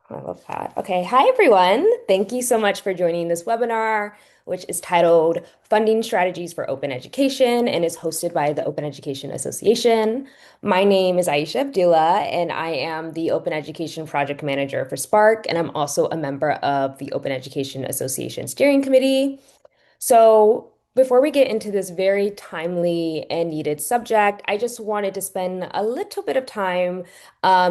I love that. Okay. Hi, everyone. Thank you so much for joining this webinar, which is titled Funding Strategies for Open Education and is hosted by the Open Education Association. My name is Aisha Abdullah, and I am the Open Education Project Manager for Spark, and I'm also a member of the Open Education Association Steering Committee. So, before we get into this very timely and needed subject, I just wanted to spend a little bit of time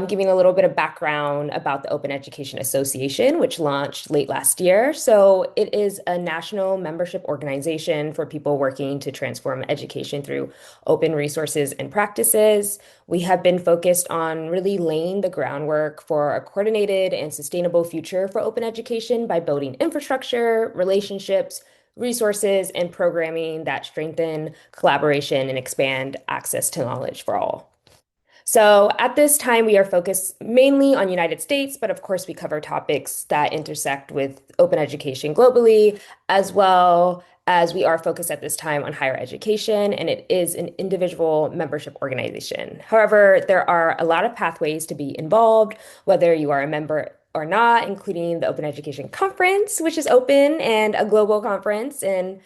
giving a little bit of background about the Open Education Association, which launched late last year. So, it is a national membership organization for people working to transform education through open resources and practices. We have been focused on really laying the groundwork for a coordinated and sustainable future for open education by building infrastructure, relationships, resources, and programming that strengthen collaboration and expand access to knowledge for all. So at this time, we are focused mainly on United States, but of course, we cover topics that intersect with open education globally, as well as we are focused at this time on higher education, and it is an individual membership organization. However, there are a lot of pathways to be involved, whether you are a member or not, including the Open Education Conference, which is open and a global conference, and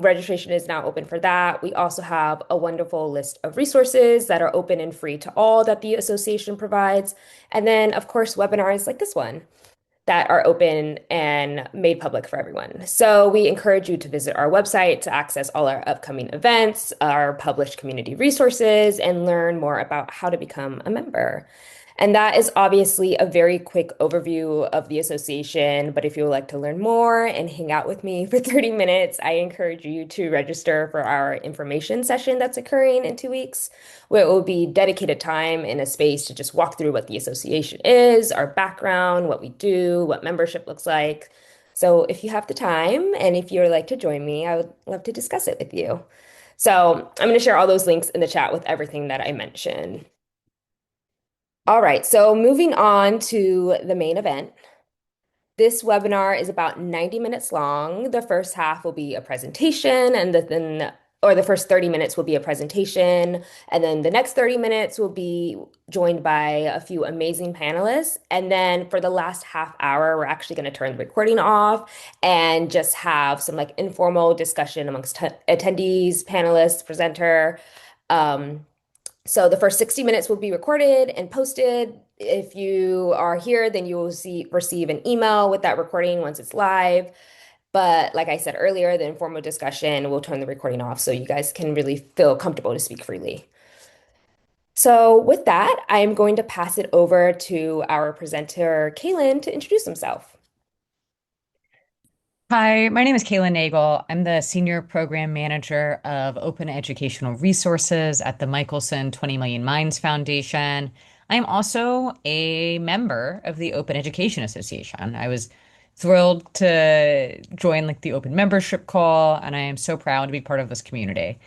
registration is now open for that. We also have a wonderful list of resources that are open and free to all that the association provides. And then, of course, webinars like this one that are open and made public for everyone. So we encourage you to visit our website to access all our upcoming events, our published community resources, and learn more about how to become a member. And that is obviously a very quick overview of the association. But if you would like to learn more and hang out with me for 30 minutes, I encourage you to register for our information session that's occurring in 2 weeks, where it will be dedicated time and a space to just walk through what the association is, our background, what we do, what membership looks like. So if you have the time and if you'd like to join me, I would love to discuss it with you. So I'm going to share all those links in the chat with everything that I mentioned. All right, so moving on to the main event. This webinar is about 90 minutes long. The first half will be a presentation, and the first 30 minutes will be a presentation, and then the next 30 minutes will be joined by a few amazing panelists. And then for the last half hour, we're actually going to turn the recording off and just have some like informal discussion amongst attendees, panelists, presenter. Um, so the first 60 minutes will be recorded and posted. If you are here, then you will receive an email with that recording once it's live. But like I said earlier, the informal discussion will turn the recording off so you guys can really feel comfortable to speak freely. So with that, I am going to pass it over to our presenter, Cailyn, to introduce himself. Hi, my name is Cailyn Nagle. I'm the Senior Program Manager of Open Educational Resources at the Michelson 20 Million Minds Foundation. I am also a member of the Open Education Association. I was thrilled to join like the open membership call, and I am so proud to be part of this community.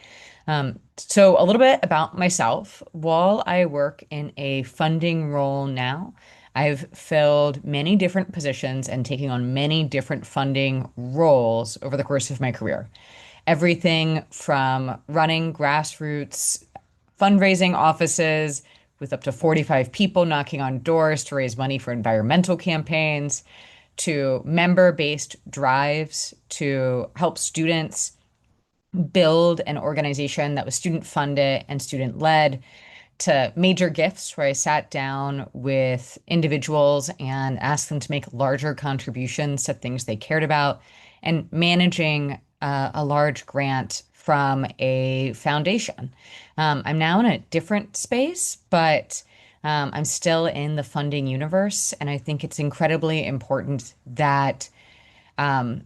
So a little bit about myself. While I work in a funding role now, I've filled many different positions and taking on many different funding roles over the course of my career. Everything from running grassroots fundraising offices with up to 45 people knocking on doors to raise money for environmental campaigns, to member-based drives to help students build an organization that was student funded and student led, to major gifts where I sat down with individuals and asked them to make larger contributions to things they cared about, and managing a large grant from a foundation. I'm now in a different space, but I'm still in the funding universe, and I think it's incredibly important that um,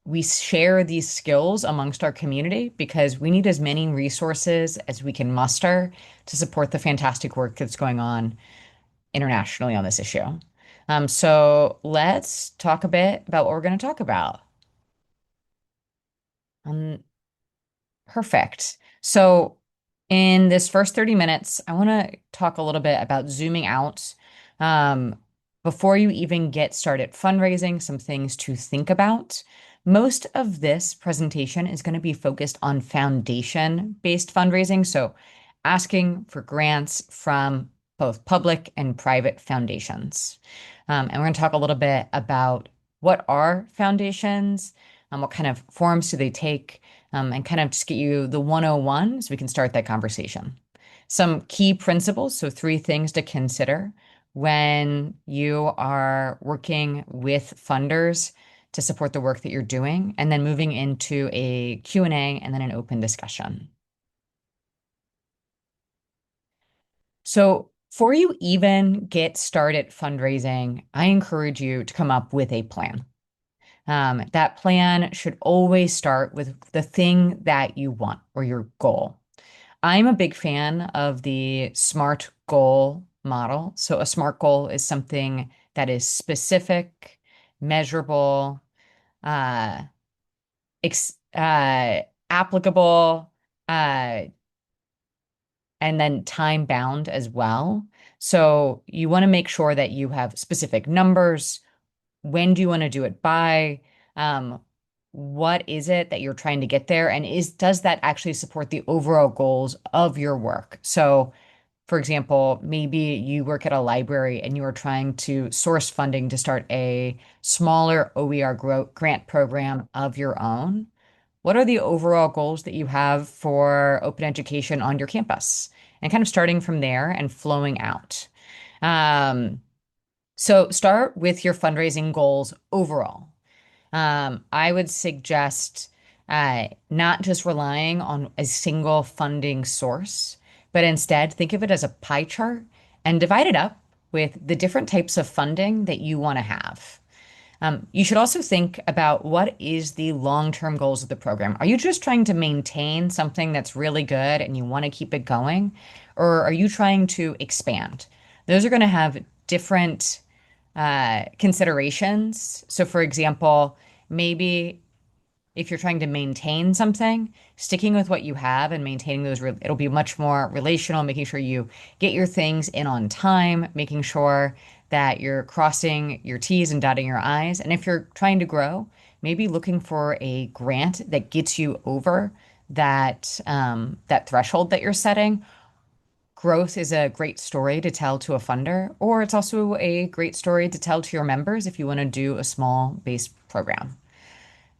we share these skills amongst our community because we need as many resources as we can muster to support the fantastic work that's going on internationally on this issue. So let's talk a bit about what we're going to talk about. Um, Perfect. So, in this first 30 minutes, I want to talk a little bit about zooming out. Um, Before you even get started fundraising, some things to think about. Most of this presentation is going to be focused on foundation-based fundraising. So, asking for grants from both public and private foundations. And we're going to talk a little bit about what are foundations, what kind of forms do they take, and kind of just get you the 101 so we can start that conversation. Some key principles, so three things to consider when you are working with funders to support the work that you're doing, and then moving into a Q&A and then an open discussion. So, before you even get started fundraising, I encourage you to come up with a plan. That plan should always start with the thing that you want or your goal. I'm a big fan of the SMART goal model. So, a SMART goal is something that is specific, measurable, uh, ex applicable, uh, and then time bound as well. So you want to make sure that you have specific numbers. When do you want to do it by? Um, what is it that you're trying to get there? And does that actually support the overall goals of your work? So, for example, maybe you work at a library and you are trying to source funding to start a smaller grant program of your own. What are the overall goals that you have for open education on your campus? And kind of starting from there and flowing out. Um, so start with your fundraising goals overall. I would suggest not just relying on a single funding source, but instead think of it as a pie chart and divide it up with the different types of funding that you want to have. You should also think about what is the long-term goals of the program. Are you just trying to maintain something that's really good and you want to keep it going? Or are you trying to expand? Those are going to have different considerations. So, for example, maybe if you're trying to maintain something, sticking with what you have and maintaining those, it'll be much more relational, making sure you get your things in on time, making sure that you're crossing your T's and dotting your I's. And if you're trying to grow, maybe looking for a grant that gets you over that threshold that you're setting. Growth is a great story to tell to a funder, or it's also a great story to tell to your members if you want to do a small base program.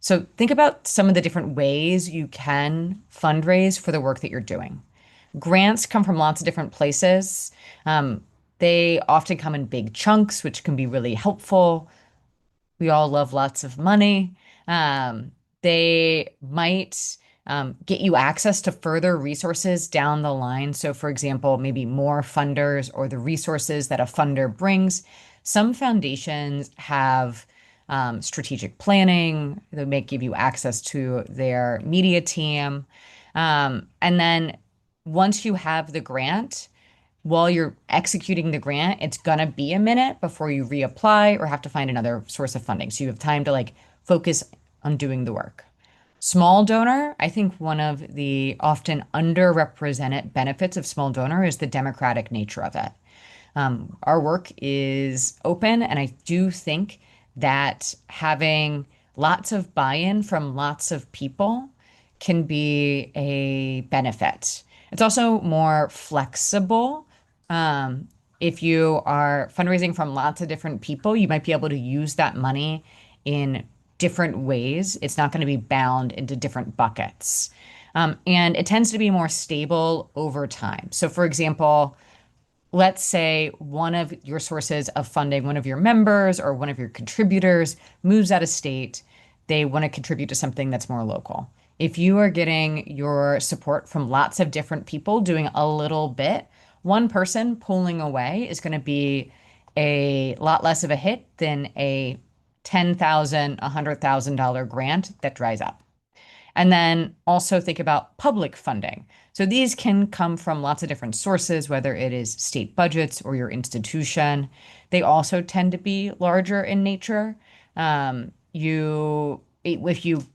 So think about some of the different ways you can fundraise for the work that you're doing. Grants come from lots of different places. Um, they often come in big chunks, which can be really helpful. We all love lots of money. Um, they might get you access to further resources down the line. So, for example, maybe more funders or the resources that a funder brings. Some foundations have strategic planning. They may give you access to their media team. And then once you have the grant, while you're executing the grant, it's gonna be a minute before you reapply or have to find another source of funding. So you have time to focus on doing the work. Small donor, I think one of the often underrepresented benefits of small donor is the democratic nature of it. Our work is open, and I do think that having lots of buy-in from lots of people can be a benefit. It's also more flexible. Um, if you are fundraising from lots of different people, you might be able to use that money in different ways. It's not going to be bound into different buckets. And it tends to be more stable over time. So, for example, let's say one of your sources of funding, one of your members or one of your contributors moves out of state, they want to contribute to something that's more local. If you are getting your support from lots of different people doing a little bit, one person pulling away is going to be a lot less of a hit than a $10,000, $100,000 grant that dries up. And then also think about public funding. So these can come from lots of different sources, whether it is state budgets or your institution. They also tend to be larger in nature. If you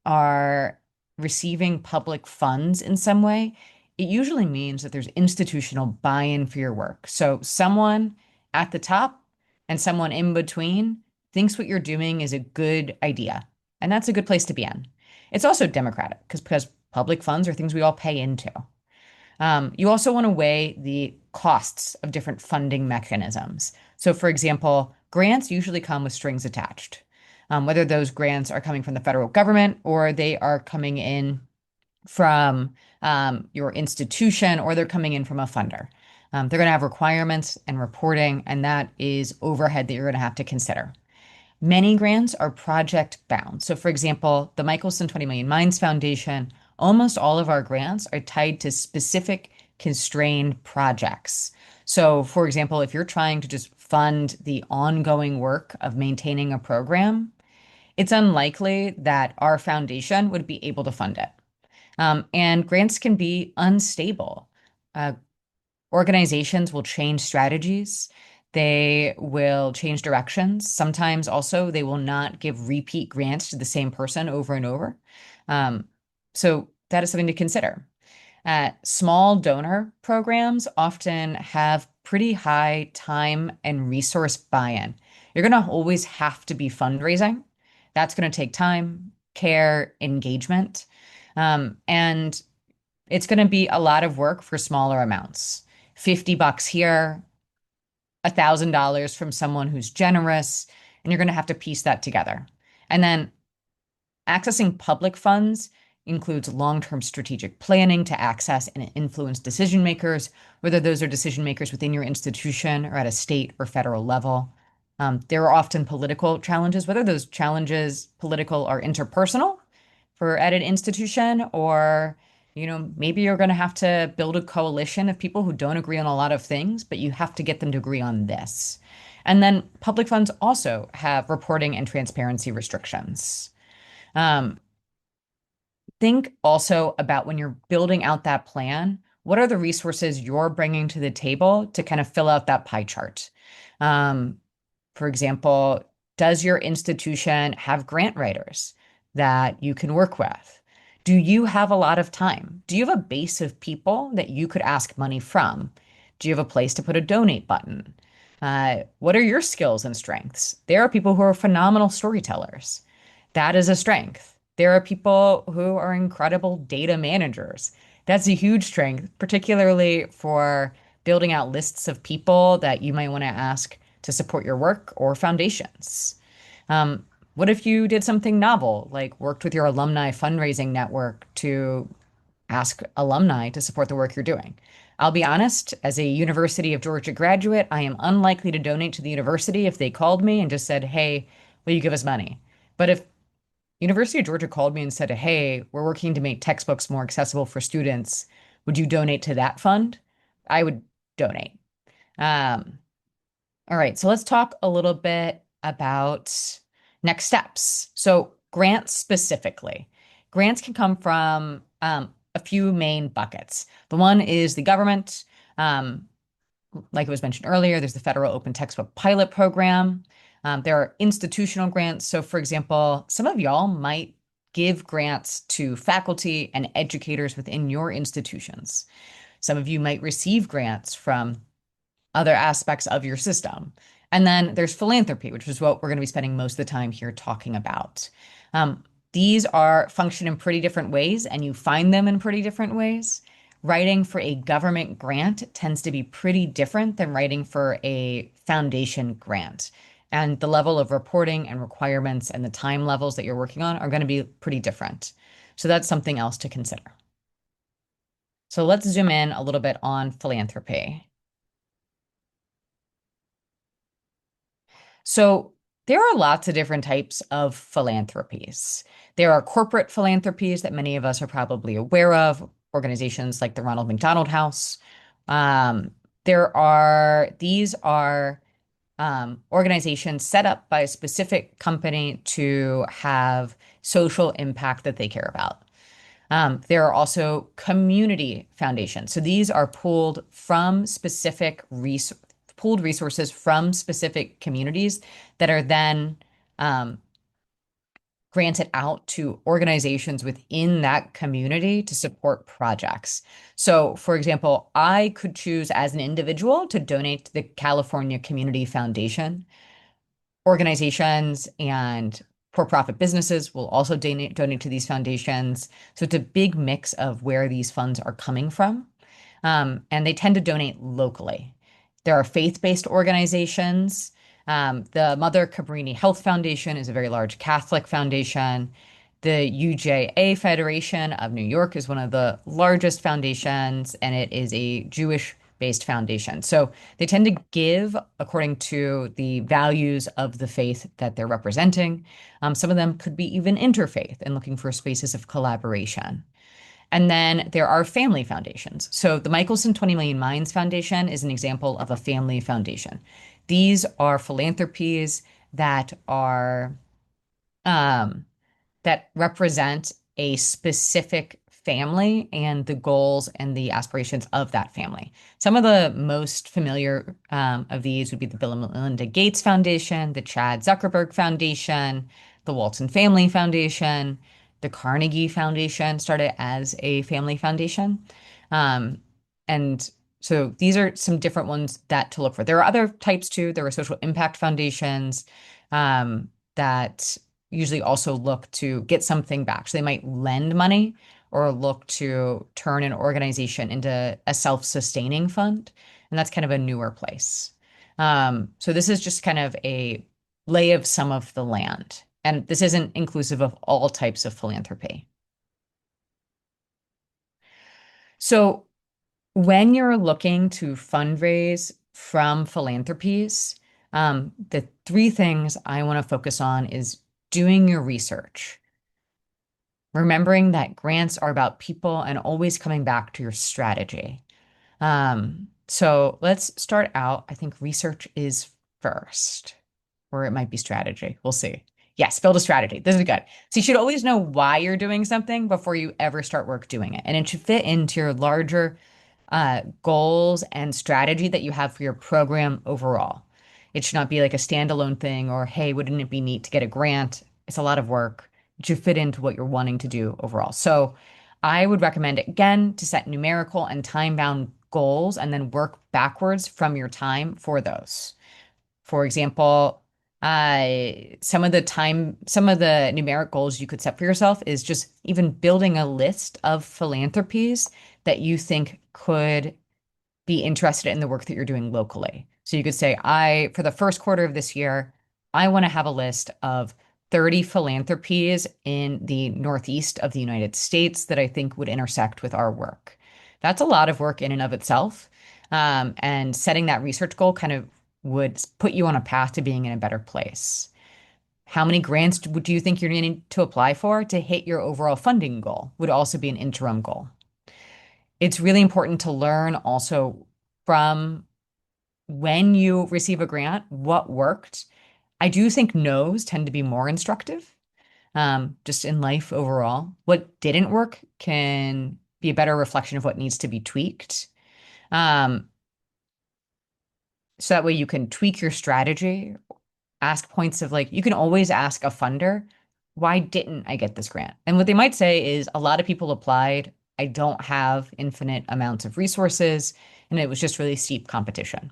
are receiving public funds in some way, it usually means that there's institutional buy-in for your work. So someone at the top and someone in between thinks what you're doing is a good idea. And that's a good place to be in. It's also democratic because public funds are things we all pay into. You also want to weigh the costs of different funding mechanisms. So, for example, grants usually come with strings attached, whether those grants are coming from the federal government or they are coming in from your institution or they're coming in from a funder. They're going to have requirements and reporting, and that is overhead that you're going to have to consider. Many grants are project bound. So, for example, the Michelson 20 Million Minds Foundation, almost all of our grants are tied to specific constrained projects. So, for example, if you're trying to just fund the ongoing work of maintaining a program, it's unlikely that our foundation would be able to fund it. And grants can be unstable. Uh, Organizations will change strategies. They will change directions. Sometimes also they will not give repeat grants to the same person over and over. Um, so that is something to consider. Small donor programs often have pretty high time and resource buy-in. You're going to always have to be fundraising. That's going to take time, care, engagement. And it's going to be a lot of work for smaller amounts. $50 here, $1,000 from someone who's generous, and you're going to have to piece that together. And then accessing public funds includes long-term strategic planning to access and influence decision makers, whether those are decision makers within your institution or at a state or federal level. There are often political challenges, whether those challenges political or interpersonal for at an institution, or maybe you're going to have to build a coalition of people who don't agree on a lot of things, but you have to get them to agree on this. And then public funds also have reporting and transparency restrictions. Um, think also about when you're building out that plan, what are the resources you're bringing to the table to kind of fill out that pie chart? Um, for example, does your institution have grant writers that you can work with? Do you have a lot of time? Do you have a base of people that you could ask money from? Do you have a place to put a donate button? What are your skills and strengths? There are people who are phenomenal storytellers. That is a strength. There are people who are incredible data managers. That's a huge strength, particularly for building out lists of people that you might want to ask to support your work or foundations. Um, what if you did something novel, like worked with your alumni fundraising network to ask alumni to support the work you're doing? I'll be honest, as a University of Georgia graduate, I am unlikely to donate to the university if they called me and just said, "Hey, will you give us money?" But if University of Georgia called me and said, "Hey, we're working to make textbooks more accessible for students. Would you donate to that fund?" I would donate. Um, all right, so let's talk a little bit about next steps. So, grants specifically. Grants can come from a few main buckets. The one is the government. Um, like it was mentioned earlier, there's the Federal Open Textbook Pilot Program. There are institutional grants. So, for example, some of y'all might give grants to faculty and educators within your institutions. Some of you might receive grants from other aspects of your system. And then there's philanthropy, which is what we're going to be spending most of the time here talking about. These are function in pretty different ways, and you find them in pretty different ways. Writing for a government grant tends to be pretty different than writing for a foundation grant. And the level of reporting and requirements and the time levels that you're working on are going to be pretty different. So that's something else to consider. So let's zoom in a little bit on philanthropy. So there are lots of different types of philanthropies. There are corporate philanthropies that many of us are probably aware of, organizations like the Ronald McDonald House. Um, these are organizations set up by a specific company to have social impact that they care about. There are also community foundations. So these are pooled resources from specific communities that are then um, granted out to organizations within that community to support projects. So, for example, I could choose as an individual to donate to the California Community Foundation. Organizations and for-profit businesses will also donate to these foundations. So it's a big mix of where these funds are coming from. and they tend to donate locally. There are faith-based organizations. The Mother Cabrini Health Foundation is a very large Catholic foundation. The UJA Federation of New York is one of the largest foundations, and it is a Jewish-based foundation. So they tend to give according to the values of the faith that they're representing. Some of them could be even interfaith and looking for spaces of collaboration. And then there are family foundations. So the Michelson 20 Million Minds Foundation is an example of a family foundation. These are philanthropies that are um, that represent a specific family and the goals and the aspirations of that family. Some of the most familiar of these would be the Bill and Melinda Gates Foundation, the Chad Zuckerberg Foundation, the Walton Family Foundation, the Carnegie Foundation started as a family foundation. Um, and so these are some different ones that to look for. There are other types too. There are social impact foundations that usually also look to get something back. So they might lend money or look to turn an organization into a self-sustaining fund. And that's kind of a newer place. So this is just kind of a lay of some of the land. And this isn't inclusive of all types of philanthropy. So when you're looking to fundraise from philanthropies, the three things I want to focus on is doing your research. Remembering that grants are about people and always coming back to your strategy. So let's start out. I think research is first, or it might be strategy. We'll see. Yes, build a strategy. This is good. So you should always know why you're doing something before you ever start work doing it. And it should fit into your larger goals and strategy that you have for your program overall. It should not be like a standalone thing or, hey, wouldn't it be neat to get a grant? It's a lot of work. It should fit into what you're wanting to do overall. So I would recommend, again, to set numerical and time-bound goals and then work backwards from your time for those. For example, some of the numeric goals you could set for yourself is just even building a list of philanthropies that you think could be interested in the work that you're doing locally. So you could say, for the first quarter of this year, I want to have a list of 30 philanthropies in the Northeast of the United States that I think would intersect with our work. That's a lot of work in and of itself. And setting that research goal kind of would put you on a path to being in a better place. How many grants do you think you're needing to apply for to hit your overall funding goal? Would also be an interim goal. It's really important to learn also from when you receive a grant, what worked. I do think no's tend to be more instructive, just in life overall. What didn't work can be a better reflection of what needs to be tweaked. Um, so that way you can tweak your strategy, ask points of like, you can always ask a funder, why didn't I get this grant? And what they might say is a lot of people applied. I don't have infinite amounts of resources, and it was just really steep competition.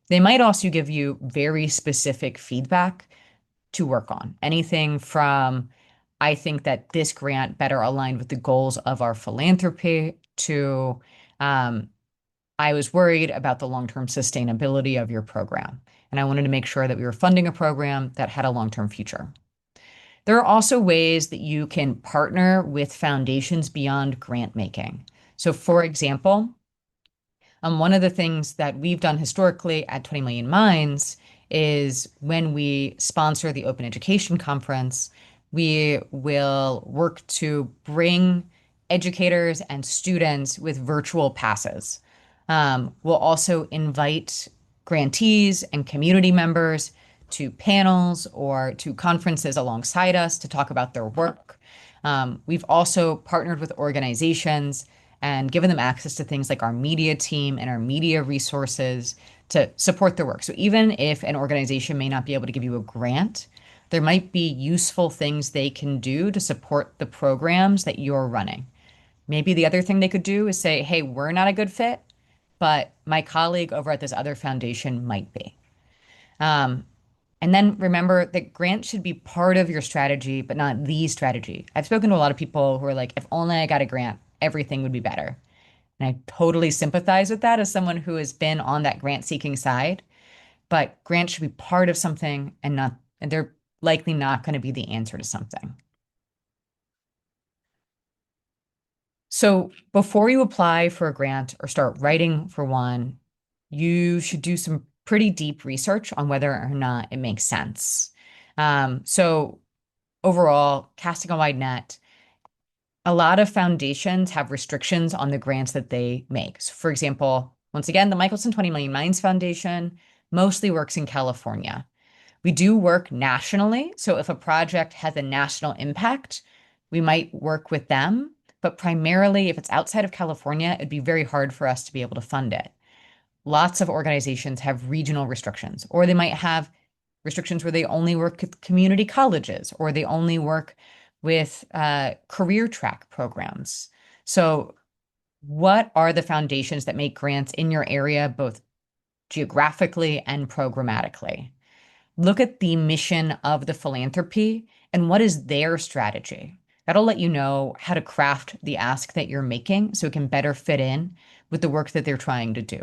They might also give you very specific feedback to work on. Anything from, I think that this grant better aligned with the goals of our philanthropy to, um, I was worried about the long-term sustainability of your program. And I wanted to make sure that we were funding a program that had a long-term future. There are also ways that you can partner with foundations beyond grant making. So, for example, one of the things that we've done historically at 20 Million Minds is when we sponsor the Open Education Conference, we will work to bring educators and students with virtual passes. We'll also invite grantees and community members to panels or to conferences alongside us to talk about their work. We've also partnered with organizations and given them access to things like our media team and our media resources to support their work. So even if an organization may not be able to give you a grant, there might be useful things they can do to support the programs that you're running. Maybe the other thing they could do is say, hey, we're not a good fit, but my colleague over at this other foundation might be. Um, and then remember that grants should be part of your strategy, but not the strategy. I've spoken to a lot of people who are like, if only I got a grant, everything would be better. And I totally sympathize with that as someone who has been on that grant seeking side. But grants should be part of something and they're likely not going to be the answer to something. So before you apply for a grant or start writing for one, you should do some pretty deep research on whether or not it makes sense. So overall, casting a wide net, a lot of foundations have restrictions on the grants that they make. So for example, once again, the Michelson 20 Million Minds Foundation mostly works in California. We do work nationally. So if a project has a national impact, we might work with them. But primarily, if it's outside of California, it'd be very hard for us to be able to fund it. Lots of organizations have regional restrictions, or they might have restrictions where they only work with community colleges, or they only work with career track programs. So, what are the foundations that make grants in your area, both geographically and programmatically? Look at the mission of the philanthropy and what is their strategy. That'll let you know how to craft the ask that you're making so it can better fit in with the work that they're trying to do.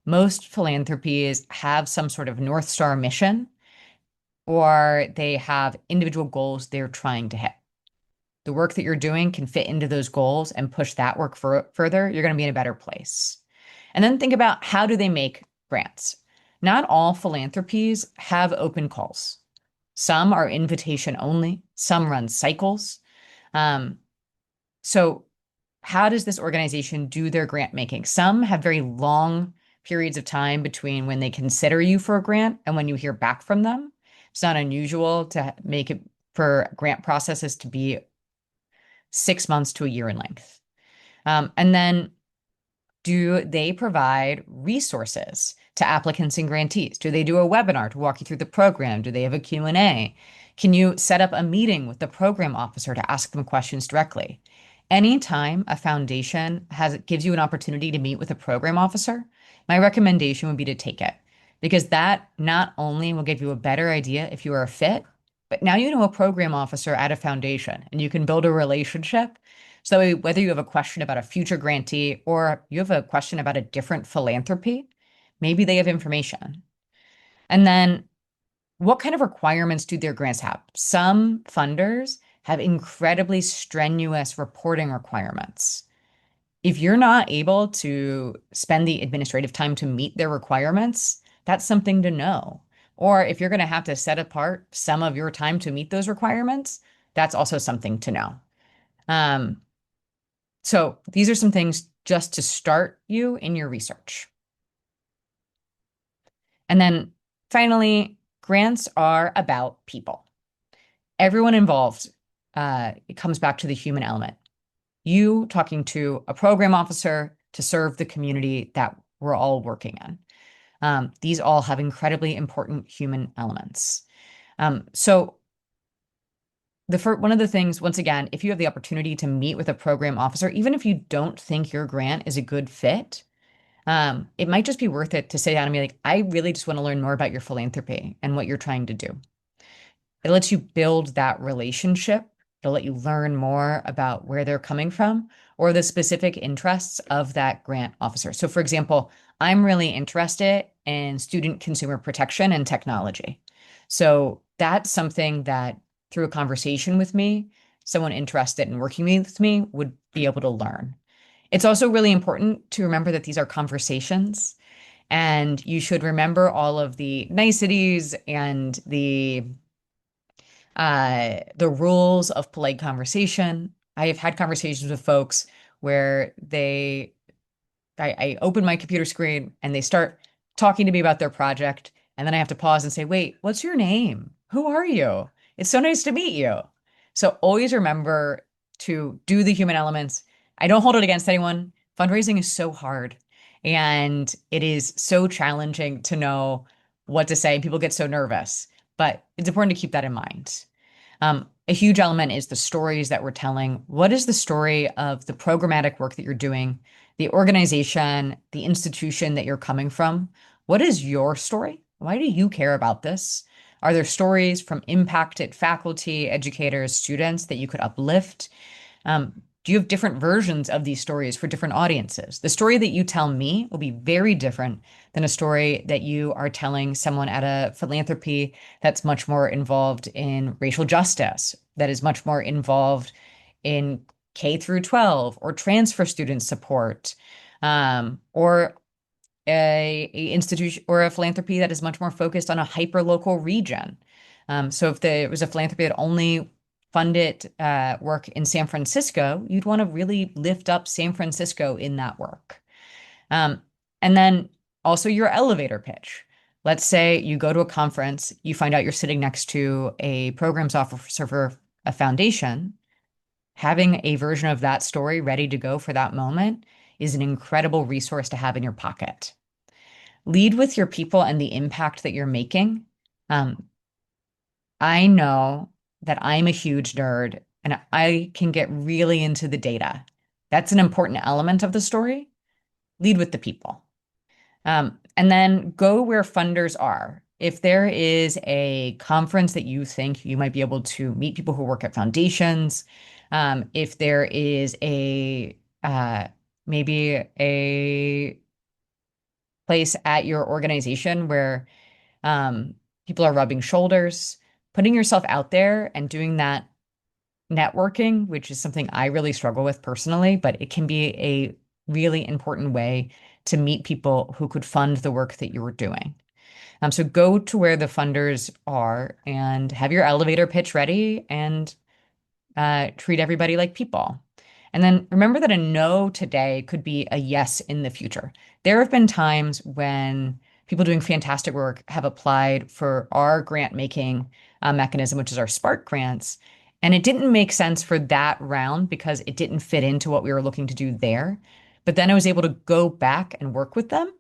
Most philanthropies have some sort of North Star mission or they have individual goals they're trying to hit. The work that you're doing can fit into those goals and push that work further, you're going to be in a better place. And then think about how do they make grants? Not all philanthropies have open calls. Some are invitation only, some run cycles. Um, so, how does this organization do their grant making? Some have very long periods of time between when they consider you for a grant and when you hear back from them. It's not unusual to make it for grant processes to be 6 months to a year in length. And then do they provide resources to applicants and grantees? Do they do a webinar to walk you through the program? Do they have a Q&A? Can you set up a meeting with the program officer to ask them questions directly? Anytime a foundation gives you an opportunity to meet with a program officer, my recommendation would be to take it because that not only will give you a better idea if you are a fit, but now you know a program officer at a foundation and you can build a relationship. So whether you have a question about a future grantee or you have a question about a different philanthropy, maybe they have information. And then what kind of requirements do their grants have? Some funders have incredibly strenuous reporting requirements. If you're not able to spend the administrative time to meet their requirements, that's something to know. Or if you're going to have to set apart some of your time to meet those requirements, that's also something to know. Um, so these are some things just to start you in your research. And then finally, grants are about people. Everyone involved, it comes back to the human element. You talking to a program officer to serve the community that we're all working in. These all have incredibly important human elements. So one of the things, once again, if you have the opportunity to meet with a program officer, even if you don't think your grant is a good fit, it might just be worth it to sit down and be like, I really just want to learn more about your philanthropy and what you're trying to do. It lets you build that relationship. It'll let you learn more about where they're coming from or the specific interests of that grant officer. So, for example, I'm really interested in student consumer protection and technology. So, that's something that through a conversation with me, someone interested in working with me would be able to learn. It's also really important to remember that these are conversations and you should remember all of the niceties and the rules of polite conversation. I have had conversations with folks where I open my computer screen and they start talking to me about their project. And then I have to pause and say, wait, what's your name? Who are you? It's so nice to meet you. So always remember to do the human elements. I don't hold it against anyone. Fundraising is so hard and it is so challenging to know what to say. People get so nervous, but it's important to keep that in mind. A huge element is the stories that we're telling. What is the story of the programmatic work that you're doing, the organization, the institution that you're coming from? What is your story? Why do you care about this? Are there stories from impacted faculty, educators, students that you could uplift? Do you have different versions of these stories for different audiences? The story that you tell me will be very different than a story that you are telling someone at a philanthropy that's much more involved in racial justice, that is much more involved in K through 12 or transfer student support, or a institution or a philanthropy that is much more focused on a hyper local region. So if there was a philanthropy that only funded work in San Francisco, you'd want to really lift up San Francisco in that work. Um, and then also your elevator pitch. Let's say you go to a conference, you find out you're sitting next to a programs officer for a foundation. Having a version of that story ready to go for that moment is an incredible resource to have in your pocket. Lead with your people and the impact that you're making. Um, I know that I'm a huge nerd and I can get really into the data. That's an important element of the story. Lead with the people. And then go where funders are. If there is a conference that you think you might be able to meet people who work at foundations, if there is a maybe a place at your organization where people are rubbing shoulders, putting yourself out there and doing that networking, which is something I really struggle with personally, but it can be a really important way to meet people who could fund the work that you were doing. So go to where the funders are and have your elevator pitch ready and treat everybody like people. And then remember that a no today could be a yes in the future. There have been times when people doing fantastic work have applied for our grant making mechanism, which is our Spark grants. And it didn't make sense for that round because it didn't fit into what we were looking to do there. But then I was able to go back and work with them.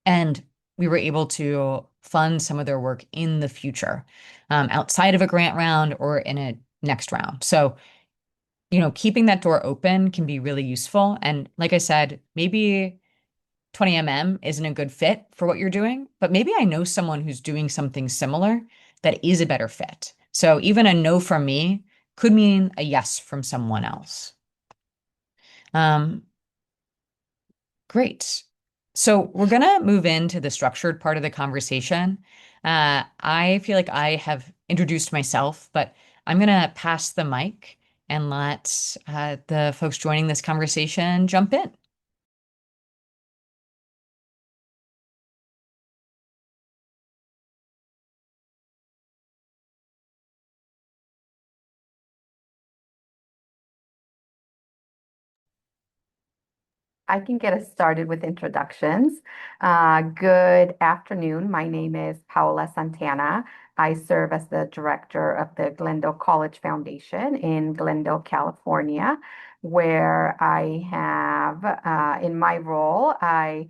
And we were able to fund some of their work in the future, outside of a grant round or in a next round. So keeping that door open can be really useful. And like I said, maybe 20mm isn't a good fit for what you're doing, but maybe I know someone who's doing something similar that is a better fit. So even a no from me could mean a yes from someone else. Um, Great. So we're going to move into the structured part of the conversation. I feel like I have introduced myself, but I'm going to pass the mic and let the folks joining this conversation jump in. I can get us started with introductions. Good afternoon. My name is Paola Santana. I serve as the director of the Glendale College Foundation in Glendale, California, where I have, in my role, I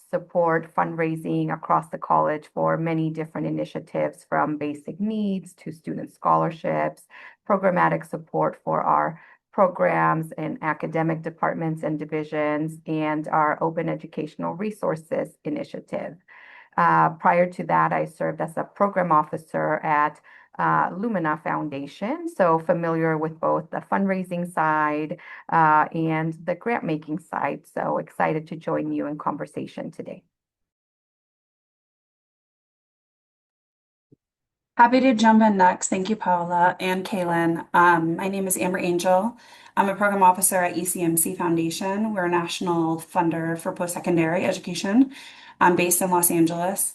support fundraising across the college for many different initiatives from basic needs to student scholarships, programmatic support for our programs in academic departments and divisions, and our Open Educational Resources Initiative. Prior to that, I served as a program officer at Lumina Foundation, so familiar with both the fundraising side and the grant making side. So excited to join you in conversation today. Happy to jump in next. Thank you, Paola and Cailyn. My name is Amber Angel. I'm a program officer at ECMC Foundation. We're a national funder for post-secondary education. I'm based in Los Angeles.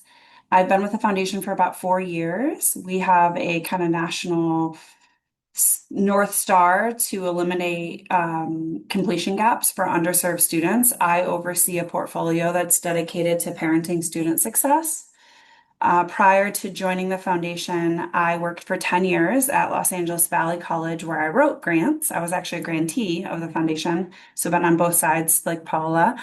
I've been with the foundation for about 4 years. We have a kind of national North Star to eliminate completion gaps for underserved students. I oversee a portfolio that's dedicated to parenting student success. Prior to joining the foundation, I worked for 10 years at Los Angeles Valley College where I wrote grants. I was actually a grantee of the foundation, so been on both sides like Paula,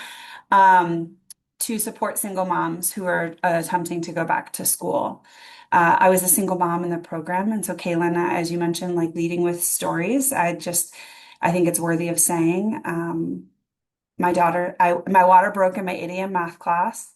to support single moms who are attempting to go back to school. I was a single mom in the program, and so Cailyn, as you mentioned, like leading with stories, I think it's worthy of saying. My water broke in my 8 a.m. math class.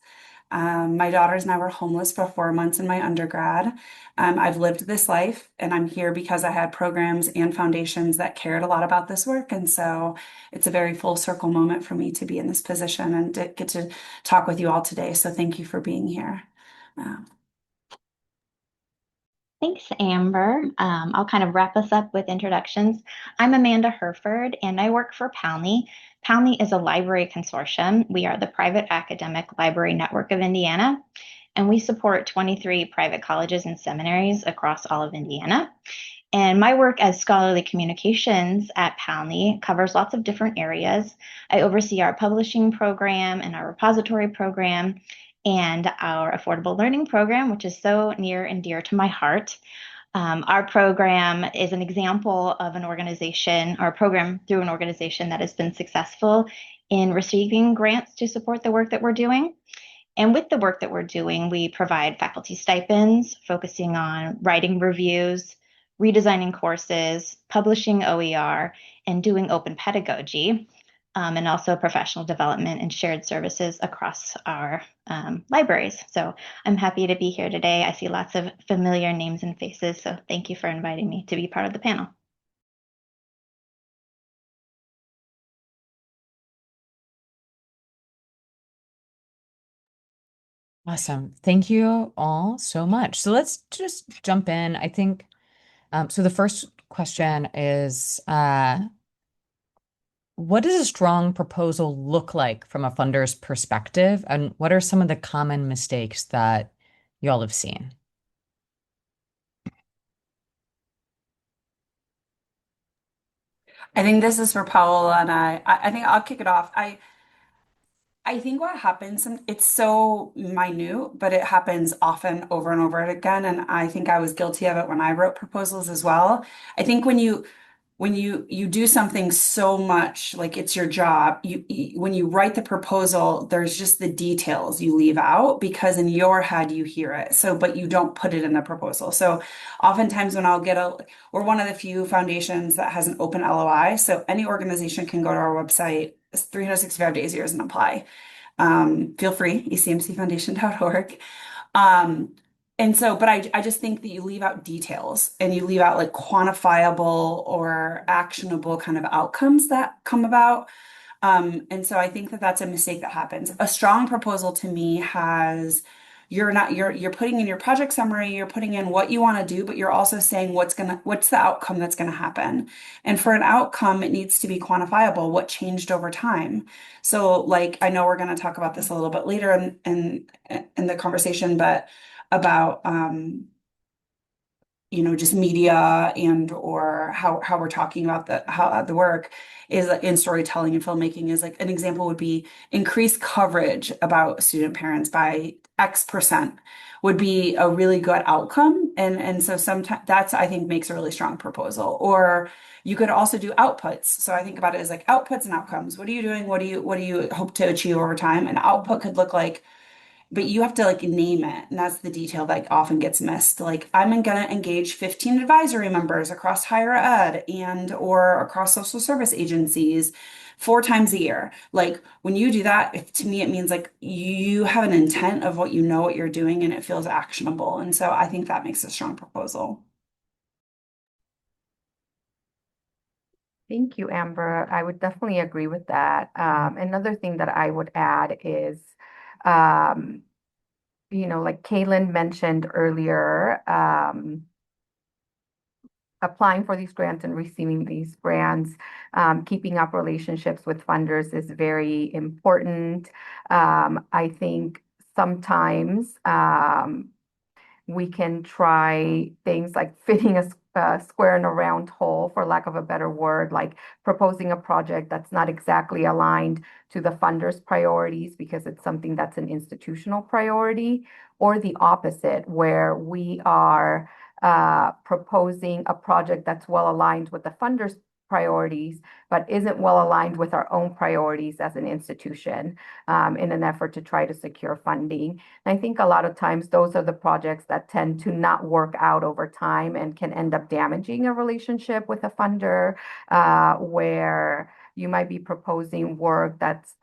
My daughters now were homeless for 4 months in my undergrad. I've lived this life, and I'm here because I had programs and foundations that cared a lot about this work. And so it's a very full circle moment for me to be in this position and to get to talk with you all today. So thank you for being here. Um, Thanks, Amber. I'll kind of wrap us up with introductions. I'm Amanda Herford, and I work for PALNI. PALNI is a library consortium. We are the private academic library network of Indiana, and we support 23 private colleges and seminaries across all of Indiana. And my work as scholarly communications at PALNI covers lots of different areas. I oversee our publishing program and our repository program and our affordable learning program, which is so near and dear to my heart. Our program is an example of an organization or a program through an organization that has been successful in receiving grants to support the work that we're doing. And with the work that we're doing, we provide faculty stipends, focusing on writing reviews, redesigning courses, publishing OER, and doing open pedagogy, and also professional development and shared services across our libraries. So I'm happy to be here today. I see lots of familiar names and faces, so thank you for inviting me to be part of the panel. Awesome. Thank you all so much. So let's just jump in. I think so the first question is what does a strong proposal look like from a funder's perspective? And what are some of the common mistakes that y'all have seen? I think this is for Paola and I think I'll kick it off. I think what happens, and it's so minute, but it happens often over and over again. And I think I was guilty of it when I wrote proposals as well. I think when you do something so much like it's your job, when you write the proposal, there's just the details you leave out because in your head you hear it. So, but you don't put it in the proposal. So oftentimes when we're one of the few foundations that has an open LOI. So any organization can go to our website. It's 365 days, years, and apply. Feel free, ecmcfoundation.org. Um, and so, but I just think that you leave out details and you leave out like quantifiable or actionable kind of outcomes that come about. And so I think that that's a mistake that happens. A strong proposal to me has you're putting in your project summary, you're putting in what you want to do, but you're also saying what's the outcome that's gonna happen. And for an outcome, it needs to be quantifiable, what changed over time. So like I know we're gonna talk about this a little bit later in the conversation, but about just media and or how we're talking about the work is like in storytelling and filmmaking is like an example would be increased coverage about student parents by X% would be a really good outcome. And so sometimes that's I think makes a really strong proposal. Or you could also do outputs. So I think about it as like outputs and outcomes. What are you doing? What do you hope to achieve over time? An output could look like but you have to like name it. And that's the detail that often gets missed. Like I'm gonna engage 15 advisory members across higher ed and or across social service agencies 4 times a year. Like when you do that, to me, it means like you have an intent of what you know what you're doing and it feels actionable. And so I think that makes a strong proposal. Thank you, Amber. I would definitely agree with that. Another thing that I would add is, um, like Cailyn mentioned earlier, applying for these grants and receiving these grants, keeping up relationships with funders is very important. I think sometimes we can try things like fitting a square in a round hole, for lack of a better word, like proposing a project that's not exactly aligned to the funder's priorities because it's something that's an institutional priority, or the opposite, where we are proposing a project that's well aligned with the funder's priorities, but isn't well aligned with our own priorities as an institution in an effort to try to secure funding. And I think a lot of times those are the projects that tend to not work out over time and can end up damaging a relationship with a funder, where you might be proposing work that's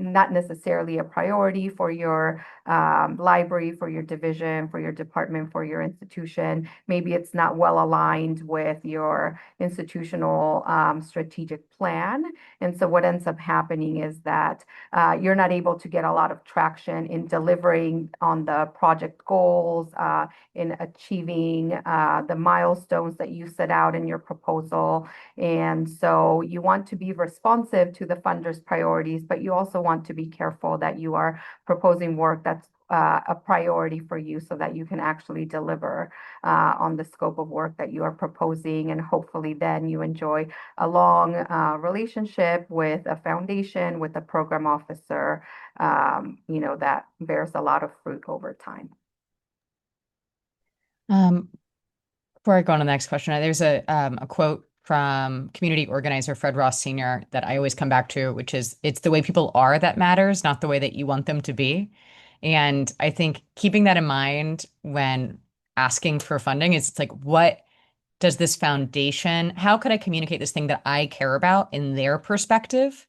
not necessarily a priority for your library, for your division, for your department, for your institution. Maybe it's not well aligned with your institutional strategic plan. And so what ends up happening is that you're not able to get a lot of traction in delivering on the project goals, in achieving the milestones that you set out in your proposal. And so you want to be responsive to the funder's priorities, but you also want to be careful that you are proposing work that's a priority for you so that you can actually deliver on the scope of work that you are proposing. And hopefully then you enjoy a long relationship with a foundation, with a program officer, that bears a lot of fruit over time. Before I go on to the next question, there's a quote from community organizer Fred Ross Sr. that I always come back to, which is, it's the way people are that matters, not the way that you want them to be. And I think keeping that in mind when asking for funding is, it's like, what does this foundation, how could I communicate this thing that I care about in their perspective,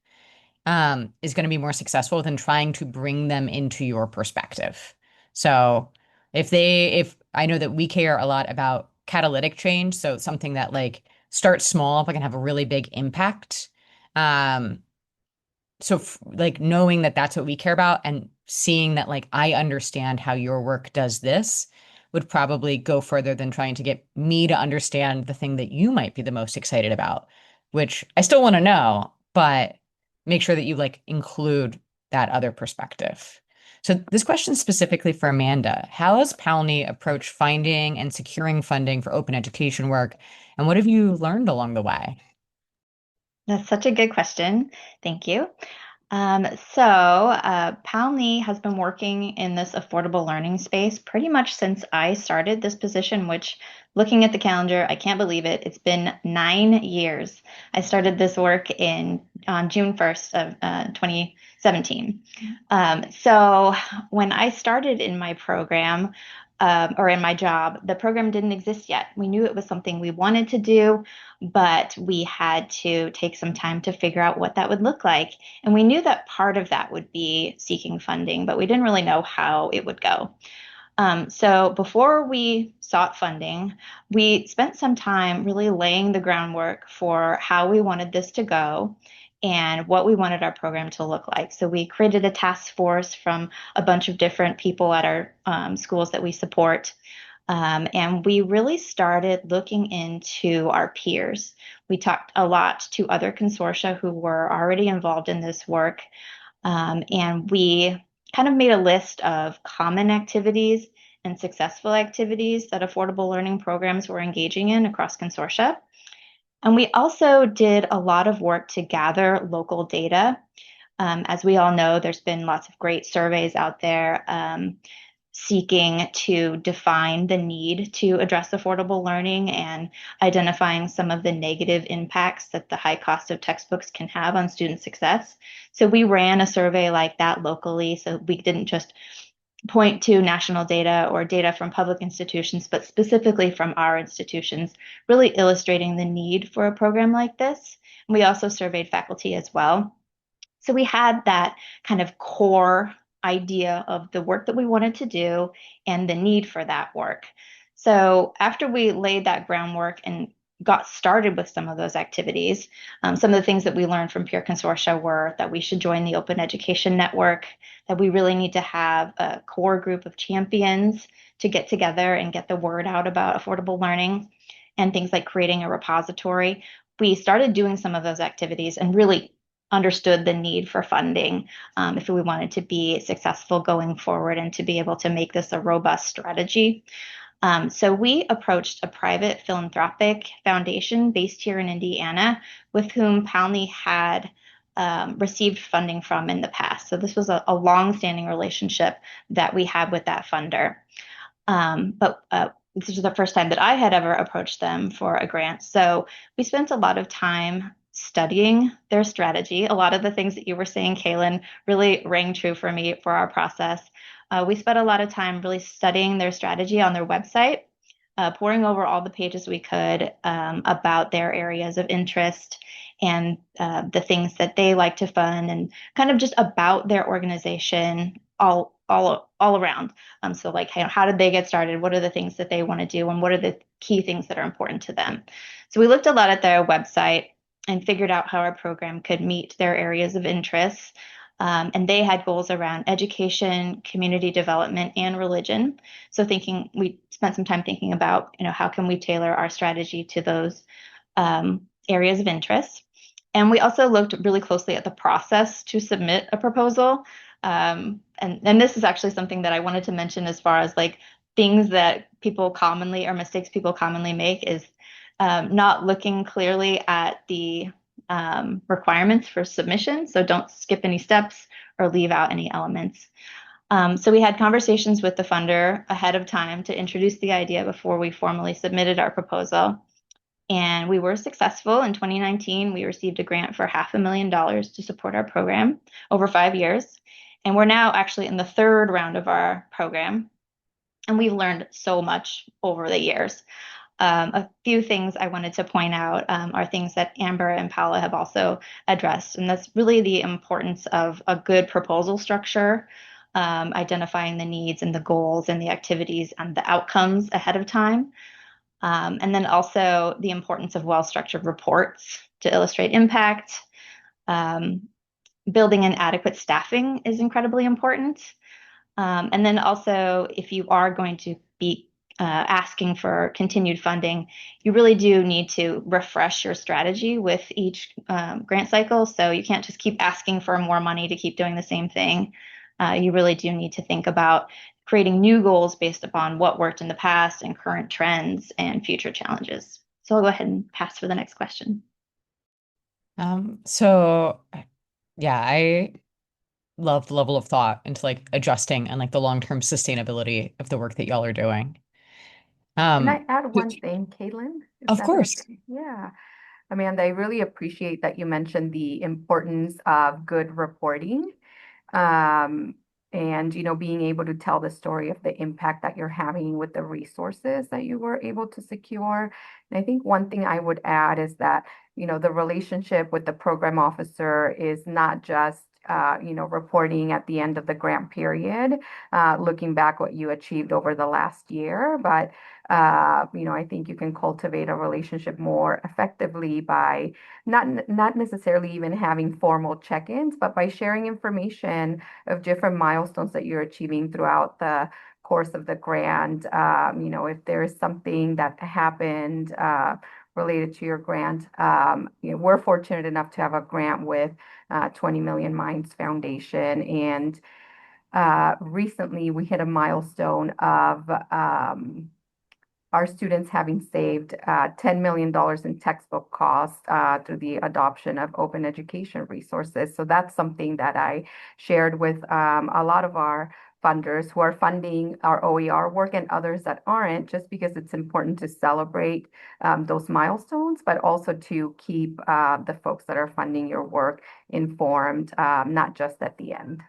is going to be more successful than trying to bring them into your perspective. So if I know that we care a lot about catalytic change, so something that like starts small but can have a really big impact. Like knowing that that's what we care about and seeing that like I understand how your work does this would probably go further than trying to get me to understand the thing that you might be the most excited about, which I still want to know, but make sure that you like include that other perspective. So this question is specifically for Amanda. How has Palni approached finding and securing funding for open education work? And what have you learned along the way? That's such a good question. Thank you. Palni has been working in this affordable learning space pretty much since I started this position, which, looking at the calendar, I can't believe it. It's been 9 years. I started this work on June 1st of 2017. So when I started in my program, or in my job, the program didn't exist yet. We knew it was something we wanted to do, but we had to take some time to figure out what that would look like. And we knew that part of that would be seeking funding, but we didn't really know how it would go. So before we sought funding, we spent some time really laying the groundwork for how we wanted this to go and what we wanted our program to look like. So we created a task force from a bunch of different people at our schools that we support. And we really started looking into our peers. We talked a lot to other consortia who were already involved in this work. And we kind of made a list of common activities and successful activities that affordable learning programs were engaging in across consortia. And we also did a lot of work to gather local data. As we all know, there's been lots of great surveys out there seeking to define the need to address affordable learning and identifying some of the negative impacts that the high cost of textbooks can have on student success. So we ran a survey like that locally, so we didn't just point to national data or data from public institutions, but specifically from our institutions, really illustrating the need for a program like this. And we also surveyed faculty as well. So we had that kind of core idea of the work that we wanted to do and the need for that work. So after we laid that groundwork and got started with some of those activities, some of the things that we learned from peer consortia were that we should join the Open Education Network, that we really need to have a core group of champions to get together and get the word out about affordable learning, and things like creating a repository. We started doing some of those activities and really understood the need for funding if we wanted to be successful going forward and to be able to make this a robust strategy. So we approached a private philanthropic foundation based here in Indiana with whom Palni had received funding from in the past. So this was a long-standing relationship that we had with that funder. But this was the first time that I had ever approached them for a grant. So we spent a lot of time studying their strategy. A lot of the things that you were saying, Cailyn, really rang true for me for our process. We spent a lot of time really studying their strategy on their website. poring over all the pages we could about their areas of interest and the things that they like to fund and kind of just about their organization all around. So like, how did they get started? What are the things that they want to do? And what are the key things that are important to them? So we looked a lot at their website and figured out how our program could meet their areas of interest. And they had goals around education, community development, and religion. So we spent some time thinking about, how can we tailor our strategy to those areas of interest. And we also looked really closely at the process to submit a proposal. And this is actually something that I wanted to mention as far as like things that people commonly or mistakes people commonly make is not looking clearly at the requirements for submission. So don't skip any steps or leave out any elements. So we had conversations with the funder ahead of time to introduce the idea before we formally submitted our proposal. And we were successful. In 2019, we received a grant for $500,000 to support our program over 5 years. And we're now actually in the third round of our program. And we've learned so much over the years. A few things I wanted to point out are things that Amber and Paula have also addressed, and that's really the importance of a good proposal structure, identifying the needs and the goals and the activities and the outcomes ahead of time, and then also the importance of well-structured reports to illustrate impact. Building in adequate staffing is incredibly important. And then also, if you are going to be asking for continued funding, you really do need to refresh your strategy with each grant cycle. So you can't just keep asking for more money to keep doing the same thing. You really do need to think about creating new goals based upon what worked in the past and current trends and future challenges. So I'll go ahead and pass for the next question. So yeah, I love the level of thought into like adjusting and like the long-term sustainability of the work that y'all are doing. Can I Um, add one thing, Cailyn? Is of that course. okay? Yeah. Amanda, I really appreciate that you mentioned the importance of good reporting. Um, and being able to tell the story of the impact that you're having with the resources that you were able to secure. And I think one thing I would add is that, the relationship with the program officer is not just reporting at the end of the grant period, looking back what you achieved over the last year, but I think you can cultivate a relationship more effectively by not necessarily even having formal check-ins, but by sharing information of different milestones that you're achieving throughout the course of the grant. If there's something that happened related to your grant, we're fortunate enough to have a grant with 20 Million Minds Foundation, and recently we hit a milestone of our students having saved $10 million in textbook costs through the adoption of open education resources. So that's something that I shared with a lot of our funders who are funding our OER work and others that aren't, just because it's important to celebrate those milestones, but also to keep the folks that are funding your work informed, not just at the end.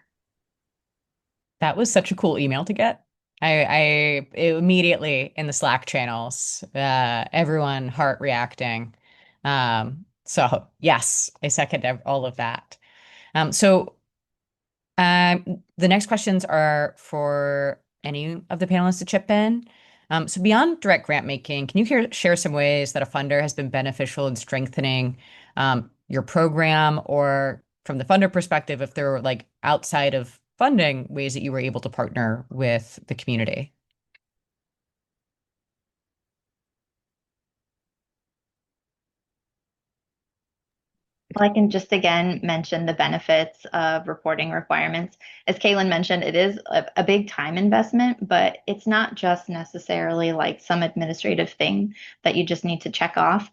That was such a cool email to get. Immediately in the Slack channels, everyone heart reacting. So yes, I second all of that. So the next questions are for any of the panelists to chip in. So beyond direct grant making, can you share some ways that a funder has been beneficial in strengthening your program, or from the funder perspective, if there were like outside of funding ways that you were able to partner with the community? Well, I can just again mention the benefits of reporting requirements. As Cailyn mentioned, it is a big time investment, but it's not just necessarily like some administrative thing that you just need to check off.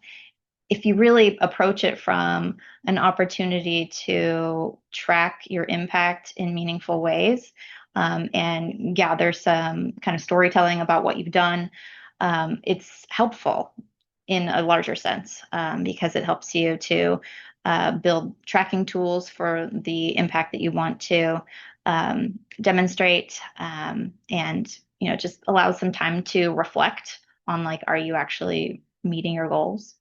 If you really approach it from an opportunity to track your impact in meaningful ways, and gather some kind of storytelling about what you've done, it's helpful in a larger sense, because it helps you to build tracking tools for the impact that you want to demonstrate, and just allows some time to reflect on like, are you actually meeting your goals?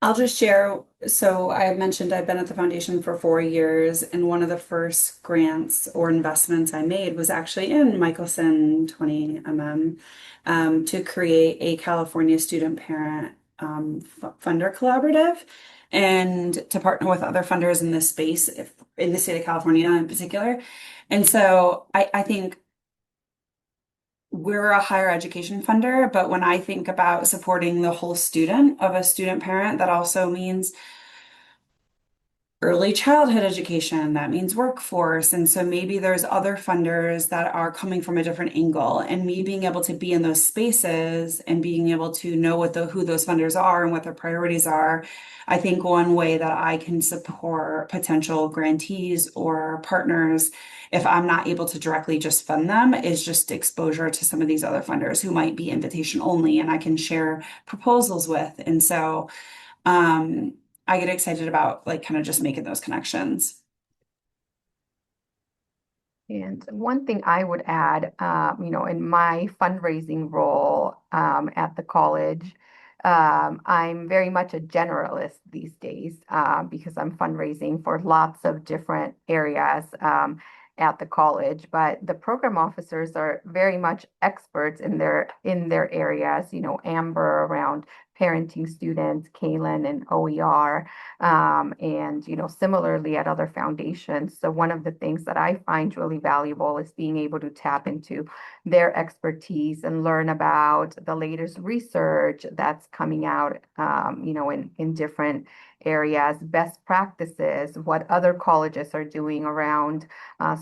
I'll just share. So I mentioned I've been at the foundation for 4 years, and one of the first grants or investments I made was actually in Michelson 20 to create a California student parent funder collaborative and to partner with other funders in this space, if, in the state of California in particular. And so I think we're a higher education funder, but when I think about supporting the whole student of a student parent, that also means early childhood education, that means workforce. And so maybe there's other funders that are coming from a different angle. And me being able to be in those spaces and being able to know who those funders are and what their priorities are, I think one way that I can support potential grantees or partners, if I'm not able to directly just fund them, is just exposure to some of these other funders who might be invitation only and I can share proposals with. And so um, I get excited about like kind of just making those connections. And one thing I would add, in my fundraising role at the college, I'm very much a generalist these days because I'm fundraising for lots of different areas at the college. But the program officers are very much experts in their areas. Amber around parenting students, Cailyn and OER and similarly at other foundations. So one of the things that I find really valuable is being able to tap into their expertise and learn about the latest research that's coming out, in different areas, best practices, what other colleges are doing around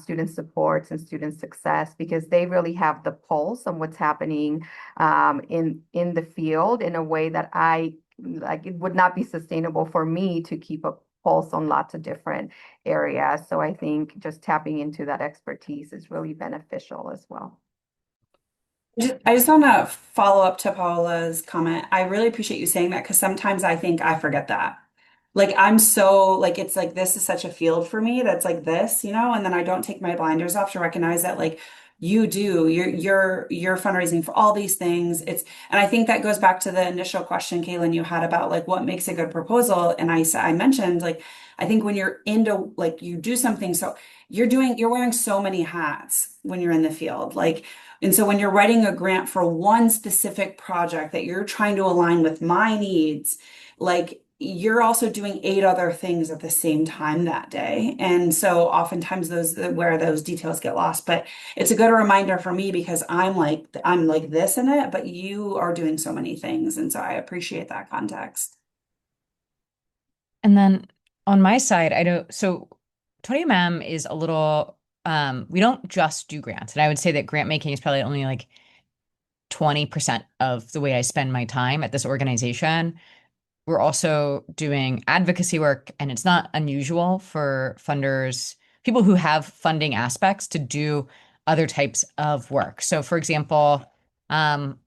student supports and student success, because they really have the pulse on what's happening in the field in a way that I like it would not be sustainable for me to keep a pulse on lots of different areas. So I think just tapping into that expertise is really beneficial as well. I just want to follow up to Paula's comment. I really appreciate you saying that because sometimes I think I forget that. Like I'm so like it's like this is such a field for me that's like this, and then I don't take my blinders off to recognize that like you're fundraising for all these things. And I think that goes back to the initial question, Cailyn, you had about like what makes a good proposal. And I mentioned like I think when you're into like you do something, so you're wearing so many hats when you're in the field. Like and so when you're writing a grant for one specific project that you're trying to align with my needs, like you're also doing 8 other things at the same time that day. And so oftentimes those where those details get lost, but it's a good reminder for me because I'm like this in it, but you are doing so many things. And so I appreciate that context. And then on my side, I don't, so 20MM is a little, we don't just do grants. And I would say that grant making is probably only like 20% of the way I spend my time at this organization. We're also doing advocacy work, and it's not unusual for funders, people who have funding aspects, to do other types of work. So, for example, um,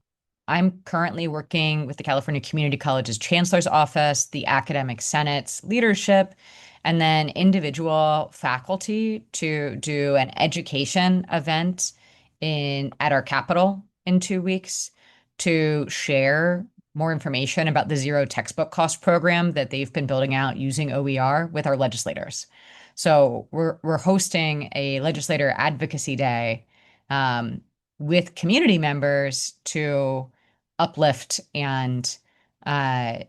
I'm currently working with the California Community College's Chancellor's Office, the Academic Senate's leadership, and then individual faculty to do an education event at our Capitol in 2 weeks to share more information about the zero textbook cost program that they've been building out using OER with our legislators. So we're hosting a legislator advocacy day um, with community members to uplift and uh,